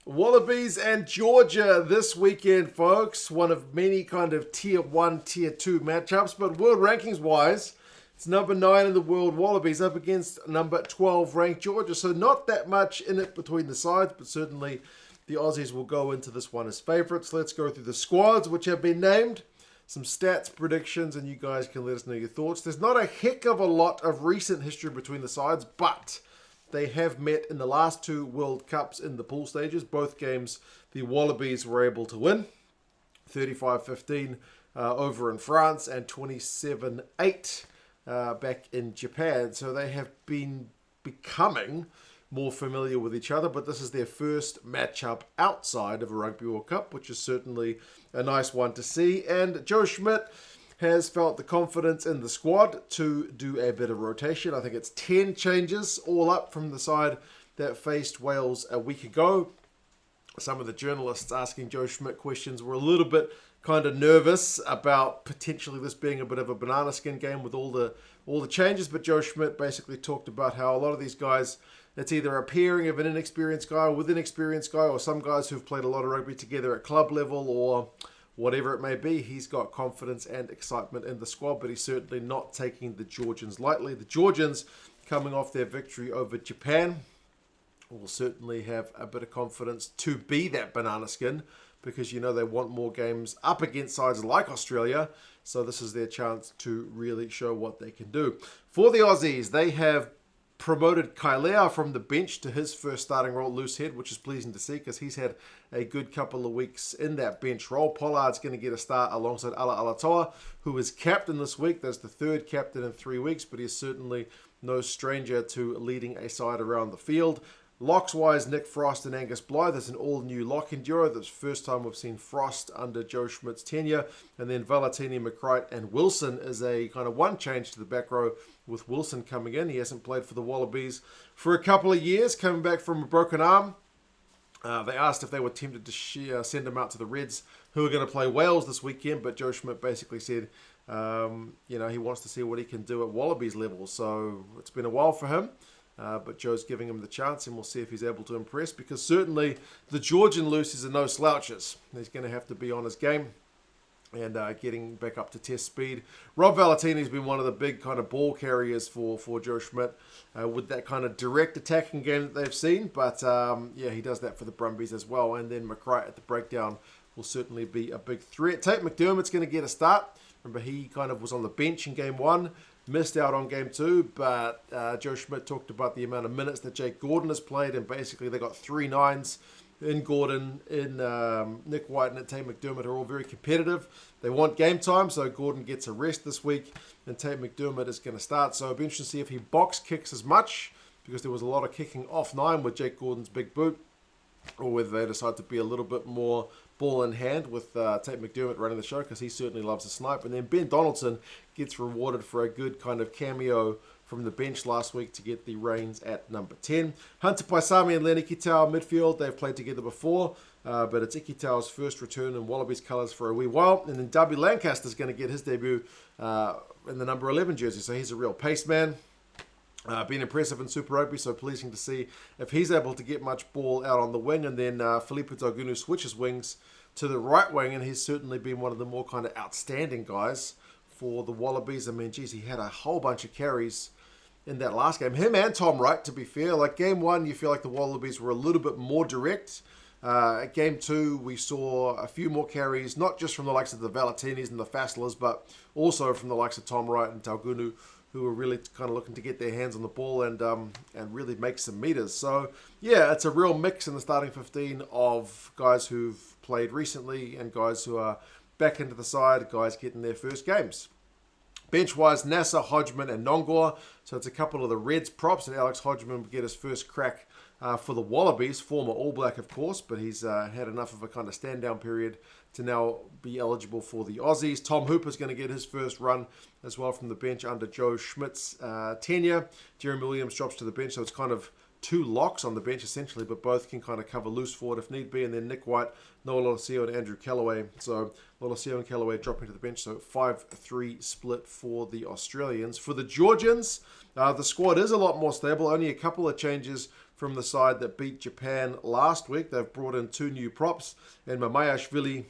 Wallabies and Georgia this weekend, folks. One of many kind of tier 1, tier 2 matchups. But world rankings wise, it's number 9 in the world Wallabies up against number 12 ranked Georgia. So not that much in it between the sides, but certainly the Aussies will go into this one as favourites. Let's go through the squads which have been named. Some stats, predictions, and you guys can let us know your thoughts. There's not a heck of a lot of recent history between the sides, but they have met in the last 2 World Cups in the pool stages. Both games the Wallabies were able to win. 35-15 over in France and 27-8 back in Japan. So they have been becoming more familiar with each other, but this is their first matchup outside of a Rugby World Cup, which is certainly a nice one to see. And Joe Schmidt has felt the confidence in the squad to do a bit of rotation. I think it's 10 changes all up from the side that faced Wales a week ago. Some of the journalists asking Joe Schmidt questions were a little bit kind of nervous about potentially this being a bit of a banana skin game with all the changes, but Joe Schmidt basically talked about how a lot of these guys, it's either a pairing of an inexperienced guy with an experienced guy, or some guys who've played a lot of rugby together at club level, or whatever it may be. He's got confidence and excitement in the squad, but he's certainly not taking the Georgians lightly. The Georgians, coming off their victory over Japan, will certainly have a bit of confidence to be that banana skin, because you know they want more games up against sides like Australia, so this is their chance to really show what they can do. For the Aussies, they have promoted Kailea from the bench to his first starting role, loose head, which is pleasing to see because he's had a good couple of weeks in that bench role. Pollard's going to get a start alongside Alaalatoa, who is captain this week. That's the 3rd captain in 3 weeks, but he's certainly no stranger to leading a side around the field. Locks-wise, Nick Frost and Angus Blyth. That's an all-new lock enduro. That's the first time we've seen Frost under Joe Schmidt's tenure. And then Valetini, McReight, and Wilson is a kind of one change to the back row with Wilson coming in. He hasn't played for the Wallabies for a couple of years, coming back from a broken arm. They asked if they were tempted to send him out to the Reds, who are going to play Wales this weekend, but Joe Schmidt basically said, he wants to see what he can do at Wallabies level. So it's been a while for him. But Joe's giving him the chance, and we'll see if he's able to impress, because certainly the Georgian loosies are no slouches. He's going to have to be on his game and getting back up to test speed. Rob Valetini's been one of the big kind of ball carriers for Joe Schmidt with that kind of direct attacking game that they've seen. But he does that for the Brumbies as well. And then McReight at the breakdown will certainly be a big threat. Tate McDermott's going to get a start. Remember, he kind of was on the bench in game 1. Missed out on game 2, but Joe Schmidt talked about the amount of minutes that Jake Gordon has played, and basically they got 3 9s in Gordon, in Nick White, and Tate McDermott are all very competitive. They want game time, so Gordon gets a rest this week, and Tate McDermott is going to start. So it'll be interesting to see if he box kicks as much, because there was a lot of kicking off 9 with Jake Gordon's big boot, or whether they decide to be a little bit more ball in hand with Tate McDermott running the show, because he certainly loves to snipe. And then Ben Donaldson gets rewarded for a good kind of cameo from the bench last week to get the reins at number 10. Hunter Paisami and Len Ikitau midfield. They've played together before, but it's Ikitau's first return in Wallabies colours for a wee while. And then Darby Lancaster's going to get his debut in the number 11 jersey, so he's a real pace man. Been impressive in Super Rugby, so pleasing to see if he's able to get much ball out on the wing. And then Filipo Daugunu switches wings to the right wing, and he's certainly been one of the more kind of outstanding guys for the Wallabies. I mean, geez, he had a whole bunch of carries in that last game. Him and Tom Wright, to be fair. Like game 1, you feel like the Wallabies were a little bit more direct. At game 2, we saw a few more carries, not just from the likes of the Valetinis and the Fastlers, but also from the likes of Tom Wright and Daugunu, who are really kind of looking to get their hands on the ball and really make some meters. So, yeah, it's a real mix in the starting 15 of guys who've played recently and guys who are back into the side, guys getting their first games. Bench-wise, Nasser, Hodgman, and Nonggorr. So it's a couple of the Reds props, and Alex Hodgman will get his first crack for the Wallabies, former All Black, of course, but he's had enough of a kind of stand-down period to now be eligible for the Aussies. Tom Hooper's going to get his first run as well from the bench under Joe Schmidt's tenure. Jeremy Williams drops to the bench, so it's kind of 2 locks on the bench essentially, but both can kind of cover loose forward if need be. And then Nick White, Noah Lolesio, and Andrew Kellaway. So Lolesio and Kellaway dropping to the bench, so 5-3 split for the Australians. For the Georgians, the squad is a lot more stable. Only a couple of changes from the side that beat Japan last week. They've brought in 2 new props, and Niniashvili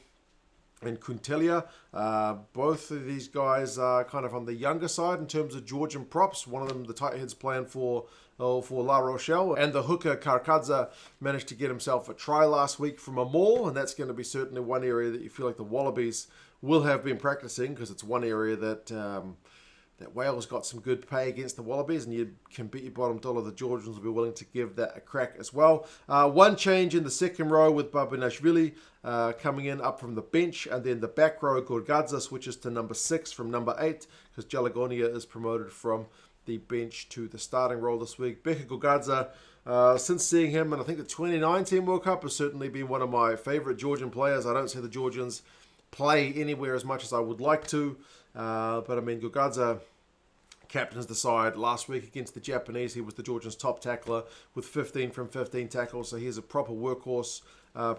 and Kailea. Both of these guys are kind of on the younger side in terms of Georgian props. One of them, the tight head's playing for La Rochelle. And the hooker, Tate, managed to get himself a try last week from a maul, and that's going to be certainly one area that you feel like the Wallabies will have been practicing, because it's one area that Wales got some good pay against the Wallabies, and you can bet your bottom dollar the Georgians will be willing to give that a crack as well. One change in the second row with Niniashvili coming in up from the bench, and then the back row, Nonggorr switches to number 6 from number 8, because Jalagonia is promoted from the bench to the starting role this week. Nonggorr, since seeing him, and I think the 2019 World Cup, has certainly been one of my favourite Georgian players. I don't see the Georgians play anywhere as much as I would like to, but I mean, Nonggorr captains the side last week against the Japanese. He was the Georgians' top tackler with 15 from 15 tackles, so he's a proper workhorse.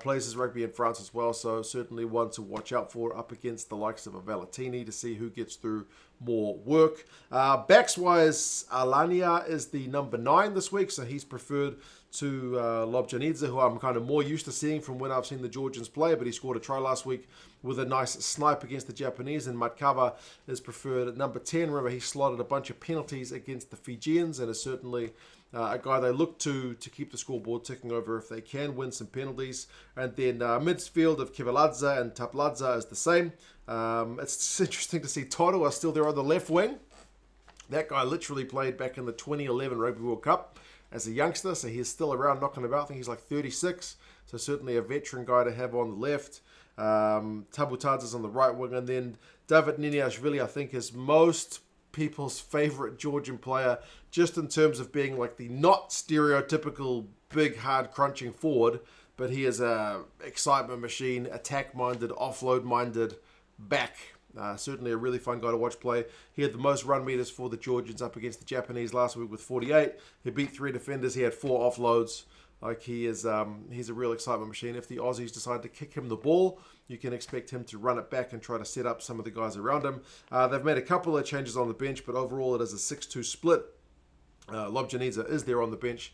Plays his rugby in France as well, so certainly one to watch out for up against the likes of a Valetini to see who gets through more work. Backs-wise, Allan is the number 9 this week, so he's preferred to Lolesio, who I'm kind of more used to seeing from when I've seen the Georgians play, but he scored a try last week with a nice snipe against the Japanese, and Matkava is preferred at number 10. Remember, he slotted a bunch of penalties against the Fijians, and is certainly a guy they look to keep the scoreboard ticking over if they can win some penalties. And then midfield of Kiveladze and Tabutsadze is the same. It's interesting to see Toto are still there on the left wing. That guy literally played back in the 2011 Rugby World Cup as a youngster, so he's still around knocking about. I think he's like 36, so certainly a veteran guy to have on the left. Tabutsadze is on the right wing, and then Davit Niniashvili, I think, is most people's favorite Georgian player, just in terms of being like the not stereotypical big hard crunching forward, but he is a excitement machine, attack minded, offload minded back. Certainly a really fun guy to watch play. He had the most run meters for the Georgians up against the Japanese last week with 48. He beat 3 defenders. He had 4 offloads. Like, he's a real excitement machine. If the Aussies decide to kick him the ball, you can expect him to run it back and try to set up some of the guys around him. They've made a couple of changes on the bench, but overall it is a 6-2 split. Lolesio is there on the bench.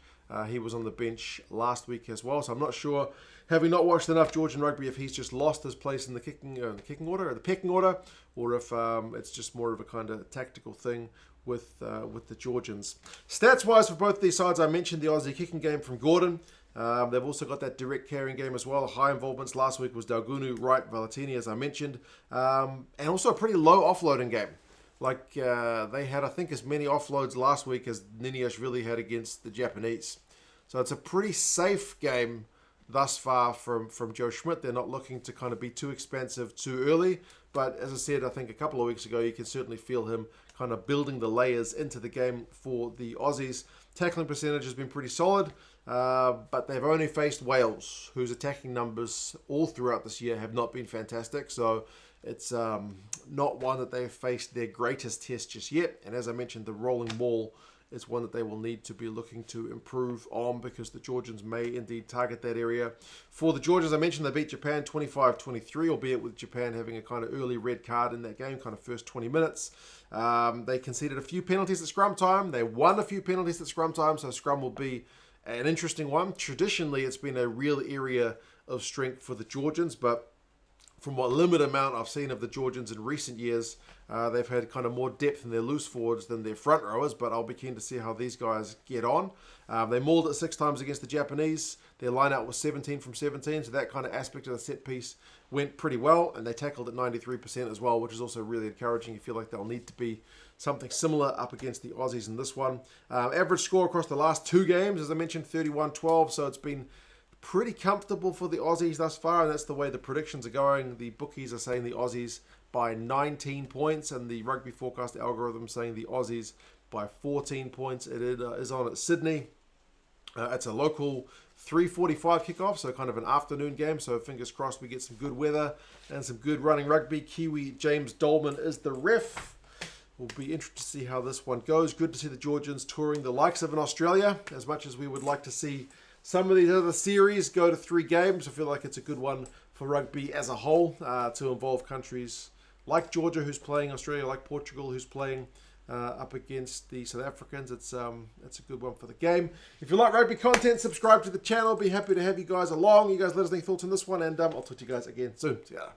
He was on the bench last week as well, so I'm not sure, having not watched enough Georgian rugby, if he's just lost his place in the pecking order, or if it's just more of a kind of tactical thing with the Georgians. Stats-wise for both these sides, I mentioned the Aussie kicking game from Gordon. They've also got that direct carrying game as well. High involvements last week was Daugunu, Wright, Valetini, as I mentioned, and also a pretty low offloading game. Like, they had, I think, as many offloads last week as Niniashvili had against the Japanese. So it's a pretty safe game thus far from Joe Schmidt. They're not looking to kind of be too expensive too early. But as I said, I think a couple of weeks ago, you can certainly feel him kind of building the layers into the game for the Aussies. Tackling percentage has been pretty solid, but they've only faced Wales, whose attacking numbers all throughout this year have not been fantastic. So it's not one that they've faced their greatest test just yet. And as I mentioned, the rolling maul is one that they will need to be looking to improve on, because the Georgians may indeed target that area. For the Georgians, I mentioned they beat Japan 25-23, albeit with Japan having a kind of early red card in that game, kind of first 20 minutes. They conceded a few penalties at scrum time. They won a few penalties at scrum time, so scrum will be an interesting one. Traditionally, it's been a real area of strength for the Georgians, but from what limited amount I've seen of the Georgians in recent years, they've had kind of more depth in their loose forwards than their front rowers, but I'll be keen to see how these guys get on. They mauled it 6 times against the Japanese. Their line-out was 17 from 17, so that kind of aspect of the set piece went pretty well, and they tackled at 93% as well, which is also really encouraging. You feel like they'll need to be something similar up against the Aussies in this one. Average score across the last 2 games, as I mentioned, 31-12, so it's been pretty comfortable for the Aussies thus far, and that's the way the predictions are going. The bookies are saying the Aussies by 19 points, and the rugby forecast algorithm saying the Aussies by 14 points. It is on at Sydney. It's a local 3:45 kickoff, so kind of an afternoon game, so fingers crossed we get some good weather and some good running rugby. Kiwi James Dolman is the ref. We'll be interested to see how this one goes. Good to see the Georgians touring the likes of an Australia, as much as we would like to see some of these other series go to 3 games. I feel like it's a good one for rugby as a whole, to involve countries like Georgia, who's playing Australia, like Portugal, who's playing up against the South Africans. It's a good one for the game. If you like rugby content, subscribe to the channel. Be happy to have you guys along. You guys let us know your thoughts on this one, and I'll talk to you guys again soon. See ya.